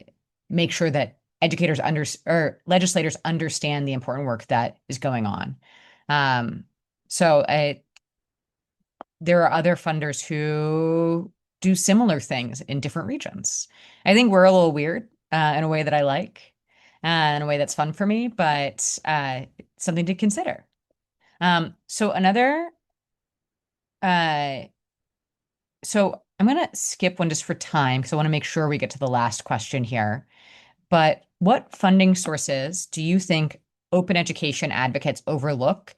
make sure that educators or legislators understand the important work that is going on. Um, so there are other funders who do similar things in different regions. I think we're a little weird in a way that I like, in a way that's fun for me, but something to consider. So another, uh, so I'm going to skip one just for time because I want to make sure we get to the last question here. But what funding sources do you think open education advocates overlook,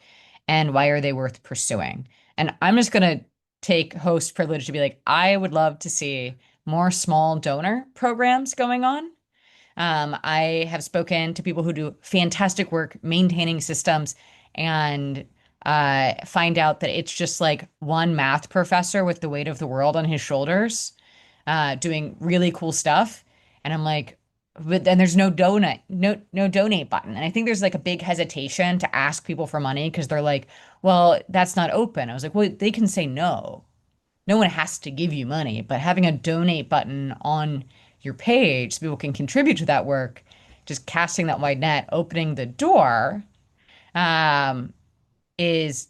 and why are they worth pursuing? And I'm just going to take host privilege to be like, I would love to see more small donor programs going on. I have spoken to people who do fantastic work maintaining systems and find out that it's just like one math professor with the weight of the world on his shoulders, doing really cool stuff. And I'm like, but then there's no donate button. And I think there's like a big hesitation to ask people for money because they're like, well, that's not open. I was like, well, they can say no. No one has to give you money, but having a donate button on your page so people can contribute to that work, just casting that wide net, opening the door, um, is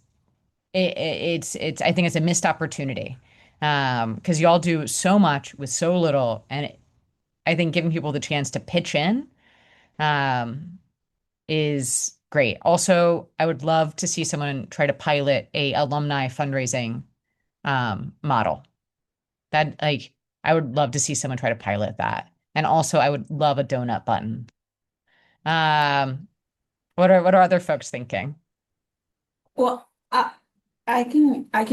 it's I think it's a missed opportunity, because y'all do so much with so little, and I think giving people the chance to pitch in, um, is great. Also, I would love to see someone try to pilot a alumni fundraising model. That like I would love to see someone try to pilot that. And also I would love a donut button. Um, what are other folks thinking? Well, I can I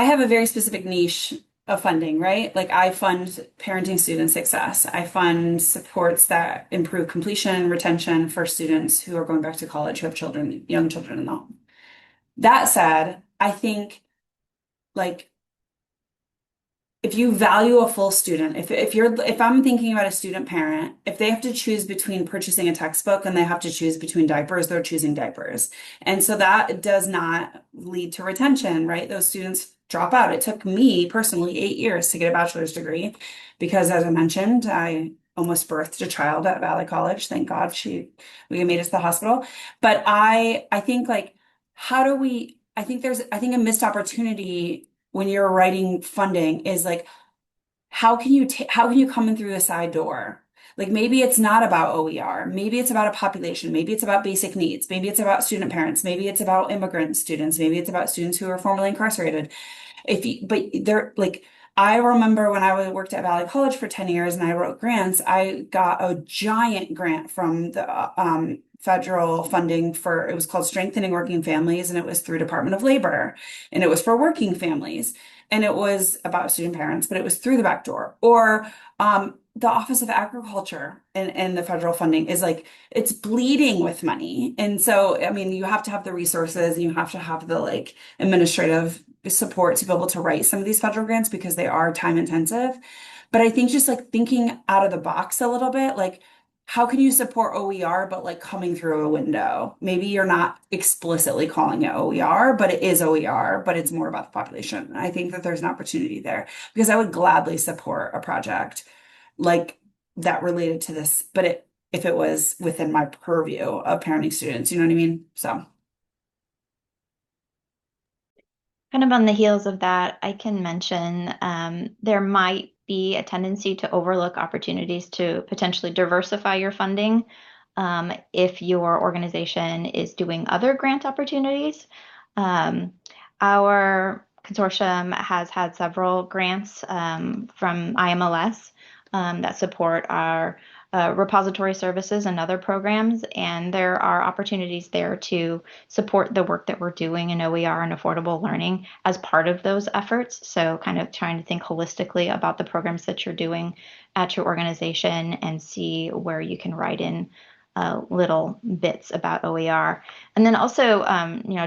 have a very specific niche of funding, right? Like I fund parenting student success. I fund supports that improve completion, retention for students who are going back to college who have children, young children in the home. That said, I think like if you value a full student, if I'm thinking about a student parent, if they have to choose between purchasing a textbook and they have to choose between diapers, they're choosing diapers. And so that does not lead to retention, right? Those students drop out. It took me personally 8 years to get a bachelor's degree because as I mentioned, I almost birthed a child at Valley College. Thank God we made it to the hospital. But I think like how do we I think a missed opportunity when you're writing funding is like how can you come in through a side door? Like maybe it's not about OER, maybe it's about a population, maybe it's about basic needs, maybe it's about student parents, maybe it's about immigrant students, maybe it's about students who are formerly incarcerated. But they're like, I remember when worked at Valley College for 10 years and I wrote grants, I got a giant grant from the federal funding for, it was called Strengthening Working Families, and it was through Department of Labor, and it was for working families, and it was about student parents, but it was through the back door. Or the Office of Agriculture and the federal funding is like, it's bleeding with money. And so, I mean, you have to have the resources and you have to have the like administrative support to be able to write some of these federal grants because they are time intensive. But I think just like thinking out of the box a little bit, like how can you support OER but like coming through a window? Maybe you're not explicitly calling it OER, but it is OER, but it's more about the population. And I think that there's an opportunity there because I would gladly support a project like that related to this, but if it was within my purview of parenting students, you know what I mean? So. Kind of on the heels of that, I can mention there might be a tendency to overlook opportunities to potentially diversify your funding if your organization is doing other grant opportunities. Um, our consortium has had several grants from IMLS that support our repository services and other programs, and there are opportunities there to support the work that we're doing in OER and affordable learning as part of those efforts. So kind of trying to think holistically about the programs that you're doing at your organization and see where you can write in little bits about OER. And then also,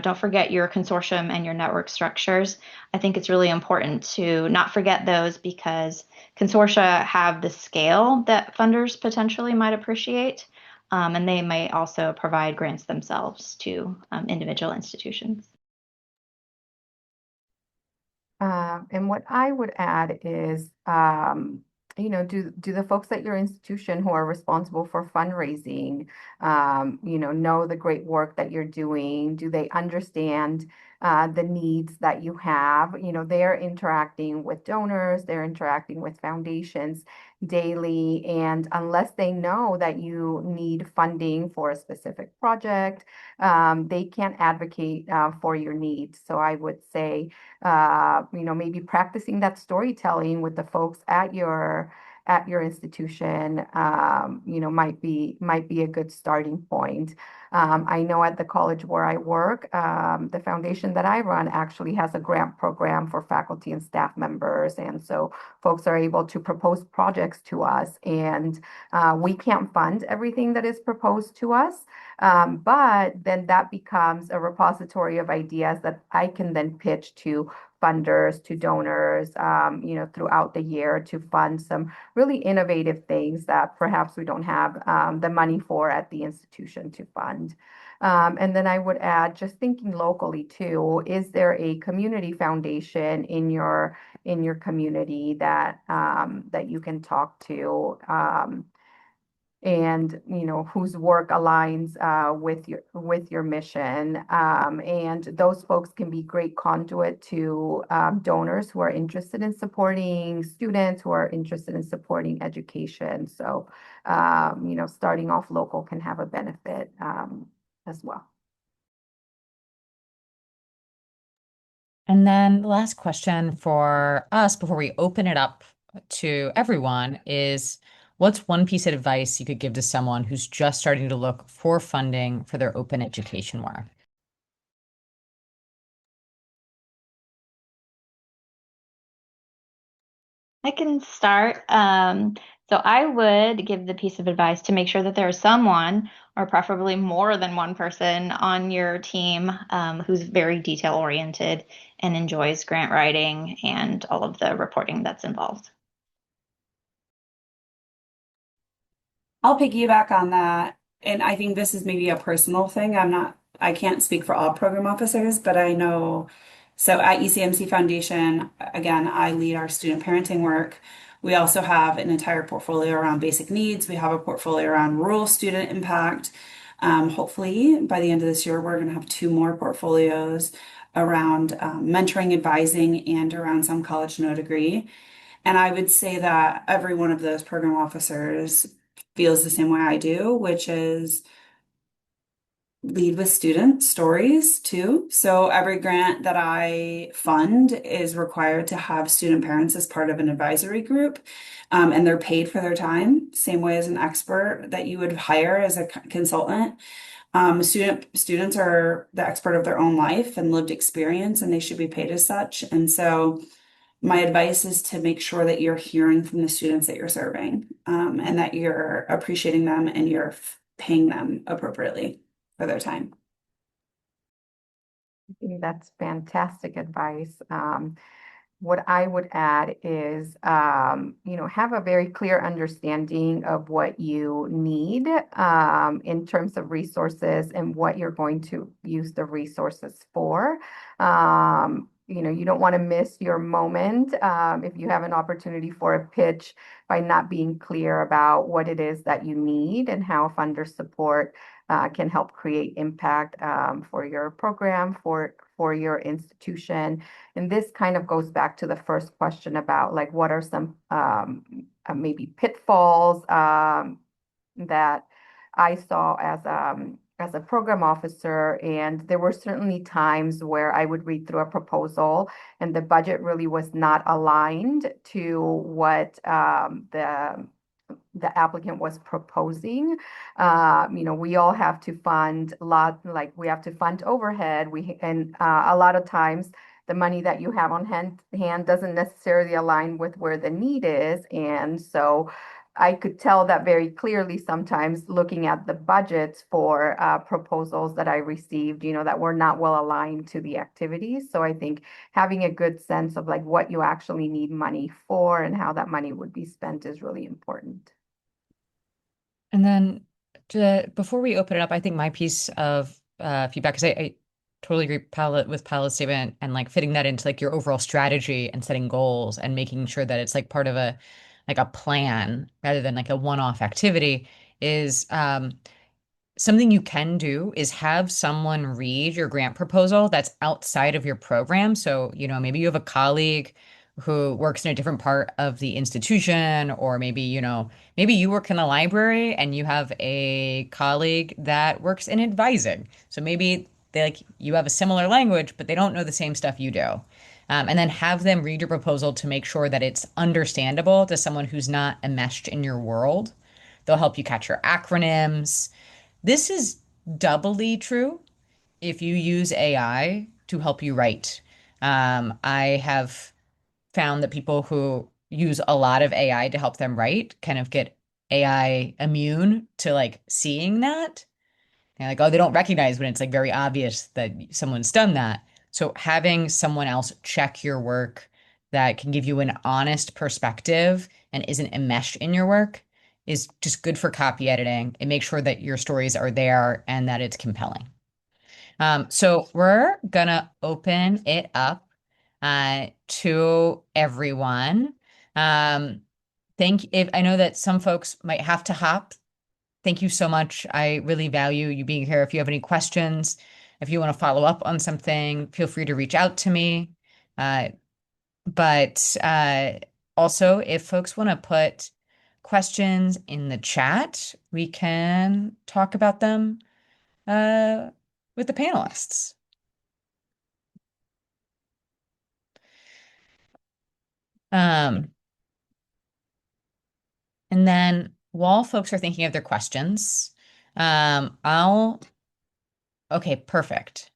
don't forget your consortium and your network structures. I think it's really important to not forget those because consortia have the scale that funders potentially might appreciate, and they may also provide grants themselves to individual institutions. And what I would add is, do the folks at your institution who are responsible for fundraising, know the great work that you're doing? Do they understand the needs that you have? They're interacting with donors, they're interacting with foundations daily, and unless they know that you need funding for a specific project, they can't advocate for your needs. So I would say maybe practicing that storytelling with the folks at your institution, might be a good starting point. I know at the college where I work, the foundation that I run actually has a grant program for faculty and staff members. And so folks are able to propose projects to us, and we can't fund everything that is proposed to us. But then that becomes a repository of ideas that I can then pitch to funders, to donors, throughout the year to fund some really innovative things that perhaps we don't have the money for at the institution to fund. And then I would add, just thinking locally too, is there a community foundation in your community that that you can talk to? And whose work aligns with your mission, and those folks can be great conduit to donors who are interested in supporting students, who are interested in supporting education. So starting off local can have a benefit as well. And then the last question for us before we open it up to everyone is what's one piece of advice you could give to someone who's just starting to look for funding for their open education work? I can start. So I would give the piece of advice to make sure that there is someone, or preferably more than one person on your team, who's very detail oriented and enjoys grant writing and all of the reporting that's involved. I'll piggyback on that. And I think this is maybe a personal thing. I can't speak for all program officers, but I know, so at ECMC Foundation, again, I lead our student parenting work. We also have an entire portfolio around basic needs. We have a portfolio around rural student impact. Hopefully, by the end of this year, we're going to have two more portfolios around mentoring, advising, and around some college no degree. And I would say that every one of those program officers feels the same way I do, which is lead with student stories too. So every grant that I fund is required to have student parents as part of an advisory group, and they're paid for their time, same way as an expert that you would hire as a consultant. Students are the expert of their own life and lived experience, and they should be paid as such. And so my advice is to make sure that you're hearing from the students that you're serving, and that you're appreciating them and you're paying them appropriately for their time. I think that's fantastic advice. What I would add is, have a very clear understanding of what you need in terms of resources and what you're going to use the resources for. You don't want to miss your moment if you have an opportunity for a pitch by not being clear about what it is that you need and how funder support can help create impact for your program, for your institution. And this kind of goes back to the first question about like what are some maybe pitfalls that I saw as a program officer. And there were certainly times where I would read through a proposal and the budget really was not aligned to what the applicant was proposing. We all have to fund like we have to fund overhead. And a lot of times the money that you have on hand doesn't necessarily align with where the need is. And so I could tell that very clearly sometimes looking at the budgets for proposals that I received, that were not well aligned to the activities. So I think having a good sense of like what you actually need money for and how that money would be spent is really important. And then before we open it up, I think my piece of feedback, because I totally agree with Paula's statement and like fitting that into like your overall strategy and setting goals and making sure that it's like part of a plan rather than like a one-off activity is something you can do is have someone read your grant proposal that's outside of your program. So, maybe you have a colleague who works in a different part of the institution, or maybe you work in a library and you have a colleague that works in advising. So maybe you have a similar language, but they don't know the same stuff you do. And then have them read your proposal to make sure that it's understandable to someone who's not enmeshed in your world. They'll help you catch your acronyms. This is doubly true if you use AI to help you write. I have found that people who use a lot of AI to help them write kind of get AI immune to like seeing that. And like, oh, they don't recognize when it's like very obvious that someone's done that. So having someone else check your work that can give you an honest perspective and isn't enmeshed in your work is just good for copy editing. It makes sure that your stories are there and that it's compelling. So we're gonna open it up to everyone. Um, if I know that some folks might have to hop. Thank you so much. I really value you being here. If you have any questions, if you want to follow up on something, feel free to reach out to me. Uh, but also, if folks want to put questions in the chat, we can talk about them uh, with the panelists. Um, and then while folks are thinking of their questions, okay, perfect.